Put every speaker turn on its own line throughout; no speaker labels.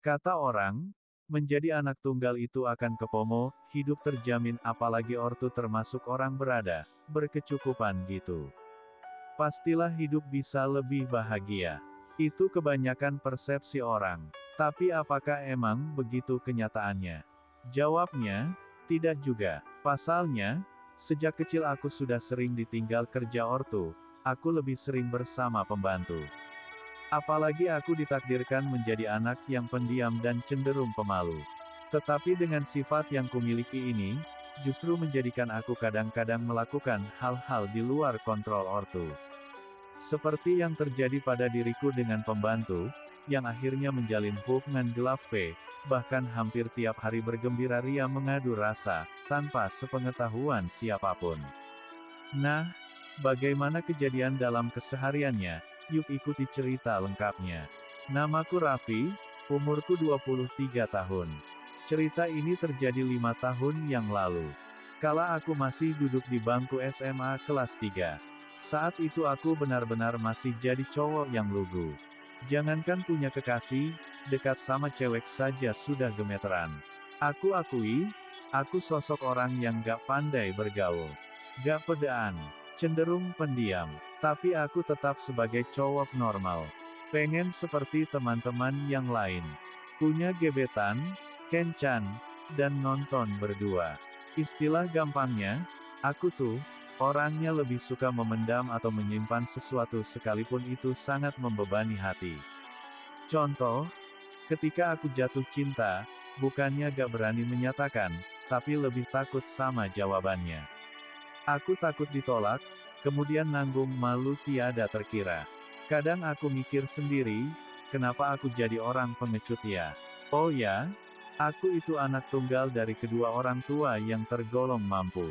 Kata orang, menjadi anak tunggal itu akan kepomo, hidup terjamin apalagi ortu termasuk orang berada, berkecukupan gitu. Pastilah hidup bisa lebih bahagia. Itu kebanyakan persepsi orang. Tapi apakah emang begitu kenyataannya? Jawabnya, tidak juga. Pasalnya, sejak kecil aku sudah sering ditinggal kerja ortu, aku lebih sering bersama pembantu. Apalagi aku ditakdirkan menjadi anak yang pendiam dan cenderung pemalu. Tetapi dengan sifat yang kumiliki ini, justru menjadikan aku kadang-kadang melakukan hal-hal di luar kontrol ortu. Seperti yang terjadi pada diriku dengan pembantu, yang akhirnya menjalin hubungan gelap bahkan hampir tiap hari bergembira ria mengadu rasa, tanpa sepengetahuan siapapun. Nah, bagaimana kejadian dalam kesehariannya? Yuk ikuti cerita lengkapnya. Namaku Raffi, umurku 23 tahun. Cerita ini terjadi 5 tahun yang lalu. Kala aku masih duduk di bangku SMA kelas 3. Saat itu aku benar-benar masih jadi cowok yang lugu. Jangankan punya kekasih, dekat sama cewek saja sudah gemeteran. Aku akui, aku sosok orang yang gak pandai bergaul. Gak pedaan, cenderung pendiam. Tapi aku tetap sebagai cowok normal. Pengen seperti teman-teman yang lain. Punya gebetan, kencan, dan nonton berdua. Istilah gampangnya, aku tuh, orangnya lebih suka memendam atau menyimpan sesuatu sekalipun itu sangat membebani hati. Contoh, ketika aku jatuh cinta, bukannya gak berani menyatakan, tapi lebih takut sama jawabannya. Aku takut ditolak, kemudian nanggung malu tiada terkira. Kadang aku mikir sendiri, kenapa aku jadi orang pengecut ya? Oh ya, aku itu anak tunggal dari kedua orang tua yang tergolong mampu.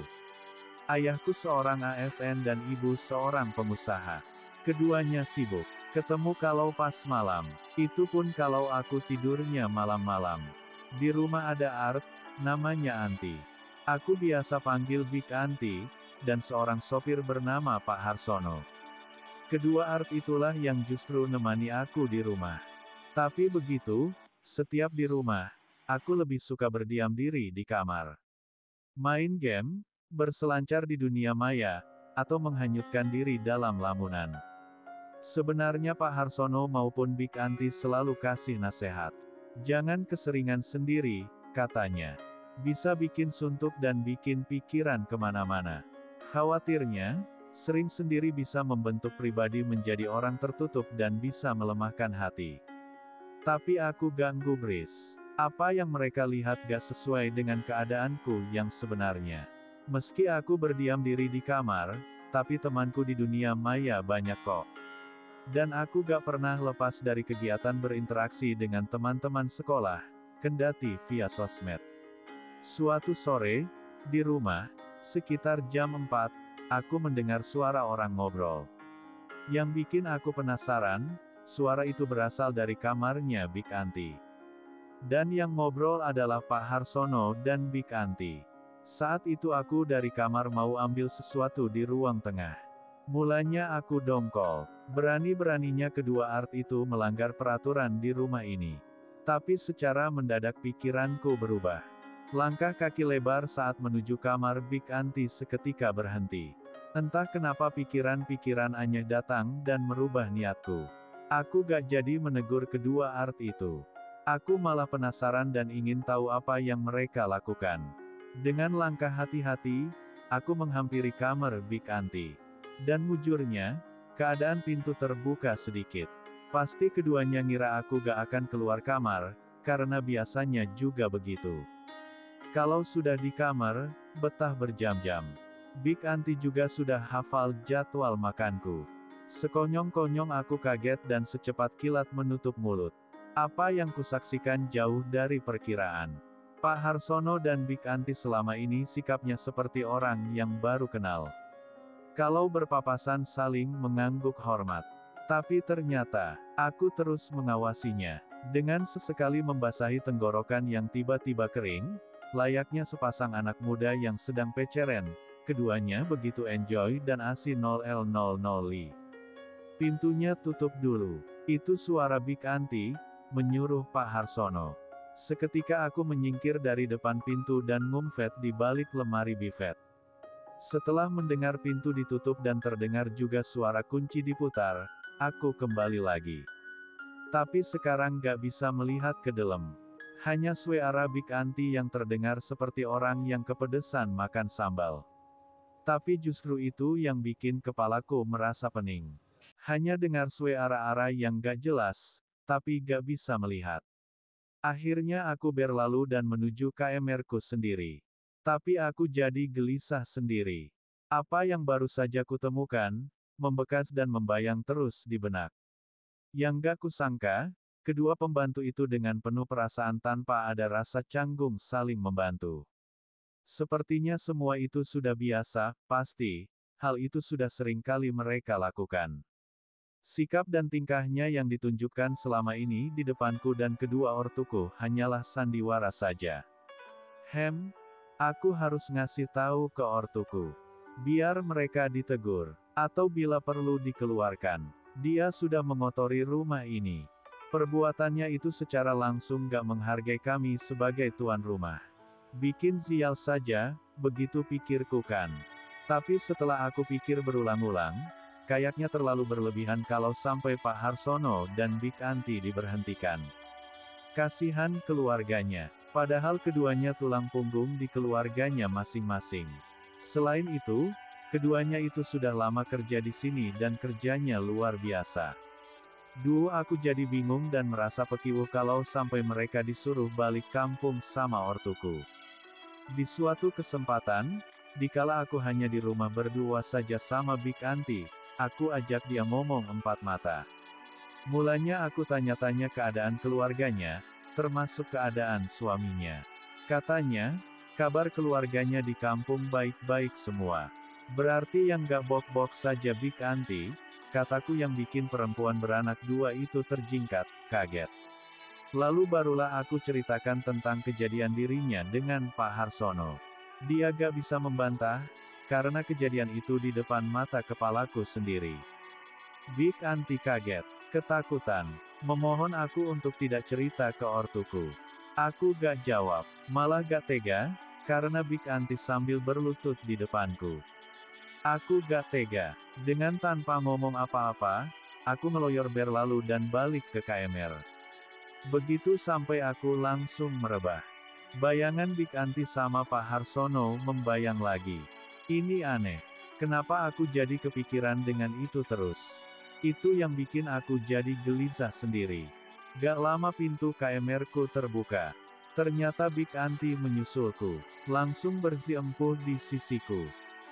Ayahku seorang ASN dan ibu seorang pengusaha. Keduanya sibuk. Ketemu kalau pas malam. Itu pun kalau aku tidurnya malam-malam. Di rumah ada Art, namanya Anti. Aku biasa panggil Big Anti, dan seorang sopir bernama Pak Harsono. Kedua Art itulah yang justru nemani aku di rumah. Tapi begitu, setiap di rumah, aku lebih suka berdiam diri di kamar. Main game, berselancar di dunia maya, atau menghanyutkan diri dalam lamunan. Sebenarnya Pak Harsono maupun Big Anti selalu kasih nasihat. Jangan keseringan sendiri, katanya. Bisa bikin suntuk dan bikin pikiran kemana-mana. Khawatirnya, sering sendiri bisa membentuk pribadi menjadi orang tertutup dan bisa melemahkan hati. Tapi aku gak gubris. Apa yang mereka lihat gak sesuai dengan keadaanku yang sebenarnya. Meski aku berdiam diri di kamar, tapi temanku di dunia maya banyak kok. Dan aku gak pernah lepas dari kegiatan berinteraksi dengan teman-teman sekolah, kendati via sosmed. Suatu sore, di rumah, sekitar jam 4, aku mendengar suara orang ngobrol. Yang bikin aku penasaran, suara itu berasal dari kamarnya Big Anti. Dan yang ngobrol adalah Pak Harsono dan Big Anti. Saat itu aku dari kamar mau ambil sesuatu di ruang tengah. Mulanya aku dongkol. Berani-beraninya kedua Art itu melanggar peraturan di rumah ini. Tapi secara mendadak pikiranku berubah. Langkah kaki lebar saat menuju kamar Big Anti seketika berhenti. Entah kenapa pikiran-pikiran aneh datang dan merubah niatku. Aku gak jadi menegur kedua Art itu. Aku malah penasaran dan ingin tahu apa yang mereka lakukan. Dengan langkah hati-hati, aku menghampiri kamar Big Anti. Dan mujurnya, keadaan pintu terbuka sedikit. Pasti keduanya ngira aku gak akan keluar kamar, karena biasanya juga begitu. Kalau sudah di kamar, betah berjam-jam. Big Anti juga sudah hafal jadwal makanku. Sekonyong-konyong aku kaget dan secepat kilat menutup mulut. Apa yang kusaksikan jauh dari perkiraan. Pak Harsono dan Big Anti selama ini sikapnya seperti orang yang baru kenal. Kalau berpapasan saling mengangguk hormat. Tapi ternyata, aku terus mengawasinya. Dengan sesekali membasahi tenggorokan yang tiba-tiba kering, layaknya sepasang anak muda yang sedang peceren, keduanya begitu enjoy dan asih 0L00. Pintunya tutup dulu. Itu suara Big Anti, menyuruh Pak Harsono. Seketika aku menyingkir dari depan pintu dan ngumpet di balik lemari bifet. Setelah mendengar pintu ditutup dan terdengar juga suara kunci diputar, aku kembali lagi. Tapi sekarang gak bisa melihat ke dalam. Hanya suara Big Anti yang terdengar seperti orang yang kepedesan makan sambal. Tapi justru itu yang bikin kepalaku merasa pening. Hanya dengar suara yang gak jelas, tapi gak bisa melihat. Akhirnya aku berlalu dan menuju KMR-ku sendiri. Tapi aku jadi gelisah sendiri. Apa yang baru saja kutemukan, membekas dan membayang terus di benak. Yang gak kusangka, kedua pembantu itu dengan penuh perasaan tanpa ada rasa canggung saling membantu. Sepertinya semua itu sudah biasa, pasti, hal itu sudah sering kali mereka lakukan. Sikap dan tingkahnya yang ditunjukkan selama ini di depanku dan kedua ortuku hanyalah sandiwara saja. Aku harus ngasih tahu ke ortuku. Biar mereka ditegur, atau bila perlu dikeluarkan. Dia sudah mengotori rumah ini. Perbuatannya itu secara langsung gak menghargai kami sebagai tuan rumah. Bikin sial saja, begitu pikirku kan. Tapi setelah aku pikir berulang-ulang, kayaknya terlalu berlebihan kalau sampai Pak Harsono dan Big Anti diberhentikan. Kasihan keluarganya. Padahal keduanya tulang punggung di keluarganya masing-masing. Selain itu, keduanya itu sudah lama kerja di sini dan kerjanya luar biasa. Aku jadi bingung dan merasa pekiwuh kalau sampai mereka disuruh balik kampung sama ortuku. Di suatu kesempatan, dikala aku hanya di rumah berdua saja sama Big Anti, aku ajak dia ngomong empat mata. Mulanya aku tanya-tanya keadaan keluarganya, termasuk keadaan suaminya. Katanya, kabar keluarganya di kampung baik-baik semua. Berarti yang gak bok-bok saja Big Anti, kataku yang bikin perempuan beranak dua itu terjingkat, kaget. Lalu barulah aku ceritakan tentang kejadian dirinya dengan Pak Harsono. Dia gak bisa membantah, karena kejadian itu di depan mata kepalaku sendiri. Big Anti kaget, ketakutan, memohon aku untuk tidak cerita ke ortuku. Aku gak jawab, malah gak tega, karena Big Anti sambil berlutut di depanku. Aku gak tega. Dengan tanpa ngomong apa-apa, aku ngeloyor berlalu dan balik ke KMR. Begitu sampai aku langsung merebah. Bayangan Big Anti sama Pak Harsono membayang lagi. Ini aneh. Kenapa aku jadi kepikiran dengan itu terus? Itu yang bikin aku jadi gelisah sendiri. Gak lama pintu KMR-ku terbuka. Ternyata Big Anti menyusulku. Langsung bersiempuh di sisiku.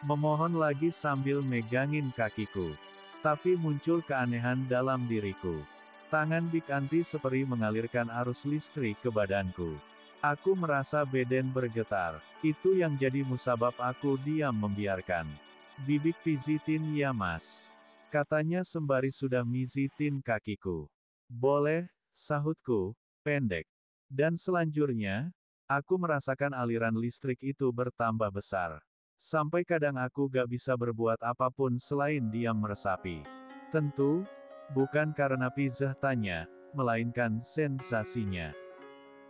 Memohon lagi sambil megangin kakiku. Tapi muncul keanehan dalam diriku. Tangan Big Anti seperti mengalirkan arus listrik ke badanku. Aku merasa badan bergetar. Itu yang jadi musabab aku diam membiarkan. Bibik pijitin ya mas. Katanya sembari sudah mijitin kakiku. Boleh, sahutku, pendek. Dan selanjutnya, aku merasakan aliran listrik itu bertambah besar. Sampai kadang aku gak bisa berbuat apapun selain diam meresapi. Tentu, bukan karena pijatannya, melainkan sensasinya.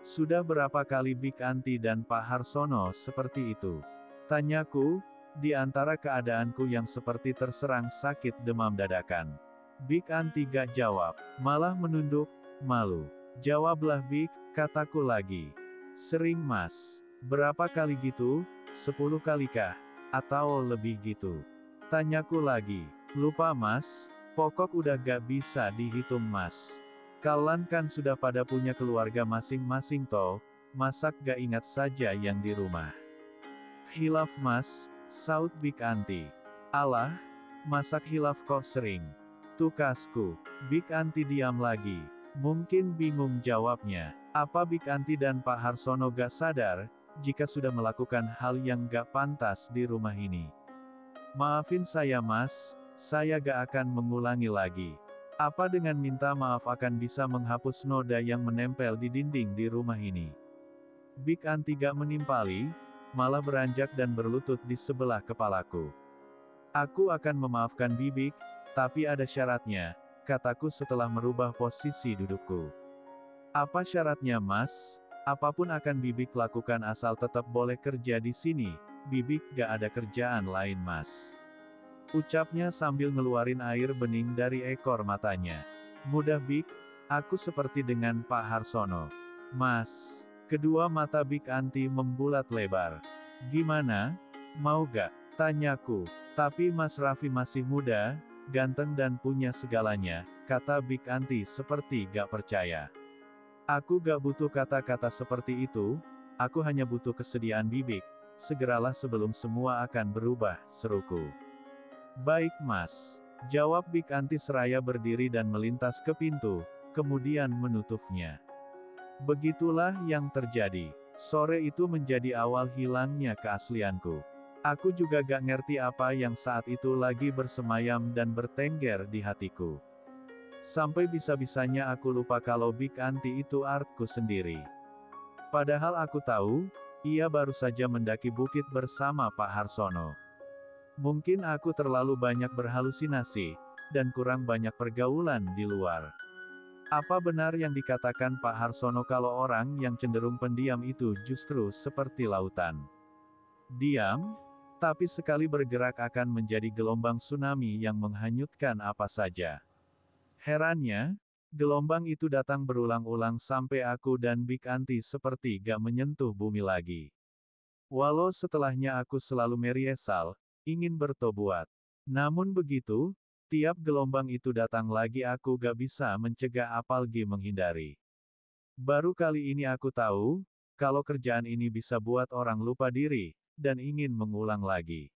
Sudah berapa kali Big Anti dan Pak Harsono seperti itu? Tanyaku, di antara keadaanku yang seperti terserang sakit demam dadakan. Big Anti gak jawab, malah menunduk, malu. Jawablah Big, kataku lagi. Sering mas. Berapa kali gitu? 10 kali kah? Atau lebih gitu? Tanyaku lagi. Lupa mas, pokok udah gak bisa dihitung mas. Kalian kan sudah pada punya keluarga masing-masing toh, masak gak ingat saja yang di rumah. Hilaf mas, saut Big Anti. Alah, masak hilaf kok sering. Tukasku. Big Anti diam lagi. Mungkin bingung jawabnya. Apa Big Anti dan Pak Harsono gak sadar, jika sudah melakukan hal yang gak pantas di rumah ini? Maafin saya mas, saya gak akan mengulangi lagi. Apa dengan minta maaf akan bisa menghapus noda yang menempel di dinding di rumah ini? Big Anti gak menimpali, malah beranjak dan berlutut di sebelah kepalaku. Aku akan memaafkan Bibik, tapi ada syaratnya, kataku setelah merubah posisi dudukku. Apa syaratnya, Mas? Apapun akan Bibik lakukan asal tetap boleh kerja di sini. Bibik gak ada kerjaan lain, Mas. Ucapnya sambil ngeluarin air bening dari ekor matanya. Mudah, Bik. Aku seperti dengan Pak Harsono. Mas. Kedua mata Bik Anti membulat lebar. Gimana? Mau gak? Tanyaku. Tapi Mas Raffi masih muda, ganteng dan punya segalanya, kata Bik Anti seperti gak percaya. Aku gak butuh kata-kata seperti itu, aku hanya butuh kesediaan Bibik. Segeralah sebelum semua akan berubah, seruku. Baik, Mas. Jawab Bik Anti seraya berdiri dan melintas ke pintu, kemudian menutupnya. Begitulah yang terjadi. Sore itu menjadi awal hilangnya keaslianku. Aku juga gak ngerti apa yang saat itu lagi bersemayam dan bertengger di hatiku. Sampai bisa-bisanya aku lupa kalau Bik Anti itu artku sendiri. Padahal aku tahu, ia baru saja mendaki bukit bersama Pak Harsono. Mungkin aku terlalu banyak berhalusinasi, dan kurang banyak pergaulan di luar. Apa benar yang dikatakan Pak Harsono kalau orang yang cenderung pendiam itu justru seperti lautan? Diam, tapi sekali bergerak akan menjadi gelombang tsunami yang menghanyutkan apa saja. Herannya, gelombang itu datang berulang-ulang sampai aku dan Bik Anti seperti gak menyentuh bumi lagi. Walau setelahnya aku selalu meriesal, ingin bertobat. Namun begitu, tiap gelombang itu datang lagi aku gak bisa mencegah apalagi menghindari. Baru kali ini aku tahu, kalau kerjaan ini bisa buat orang lupa diri, dan ingin mengulang lagi.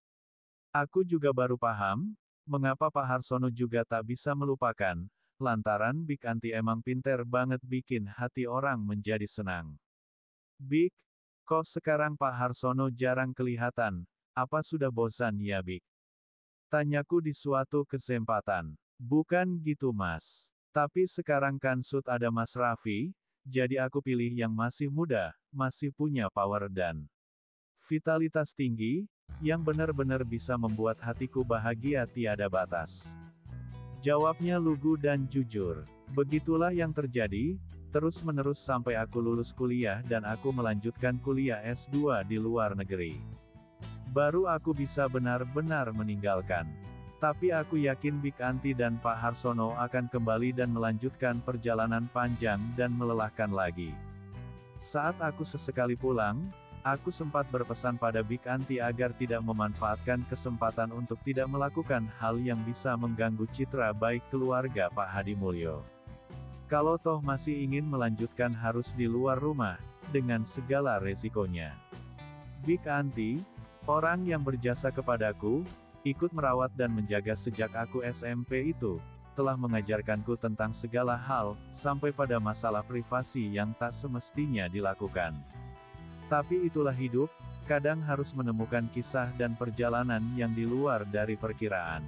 Aku juga baru paham, mengapa Pak Harsono juga tak bisa melupakan, lantaran Bik Anti emang pinter banget bikin hati orang menjadi senang. Bik, kok sekarang Pak Harsono jarang kelihatan, apa sudah bosan ya Bik? Tanyaku di suatu kesempatan. Bukan gitu Mas. Tapi sekarang kan sud ada Mas Raffi, jadi aku pilih yang masih muda, masih punya power dan vitalitas tinggi, yang benar-benar bisa membuat hatiku bahagia tiada batas. Jawabnya lugu dan jujur. Begitulah yang terjadi, terus-menerus sampai aku lulus kuliah dan aku melanjutkan kuliah S2 di luar negeri. Baru aku bisa benar-benar meninggalkan. Tapi aku yakin Bik Anti dan Pak Harsono akan kembali dan melanjutkan perjalanan panjang dan melelahkan lagi. Saat aku sesekali pulang, aku sempat berpesan pada Bik Anti agar tidak memanfaatkan kesempatan untuk tidak melakukan hal yang bisa mengganggu citra baik keluarga Pak Hadi Mulyo. Kalau toh masih ingin melanjutkan harus di luar rumah, dengan segala resikonya. Bik Anti, orang yang berjasa kepadaku, ikut merawat dan menjaga sejak aku SMP itu, telah mengajarkanku tentang segala hal, sampai pada masalah privasi yang tak semestinya dilakukan. Tapi itulah hidup, kadang harus menemukan kisah dan perjalanan yang di luar dari perkiraan.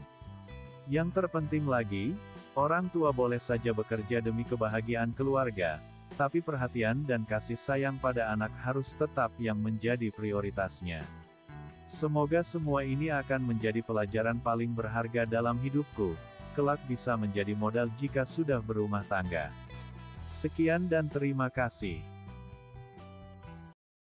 Yang terpenting lagi, orang tua boleh saja bekerja demi kebahagiaan keluarga, tapi perhatian dan kasih sayang pada anak harus tetap yang menjadi prioritasnya. Semoga semua ini akan menjadi pelajaran paling berharga dalam hidupku, kelak bisa menjadi modal jika sudah berumah tangga. Sekian dan terima kasih.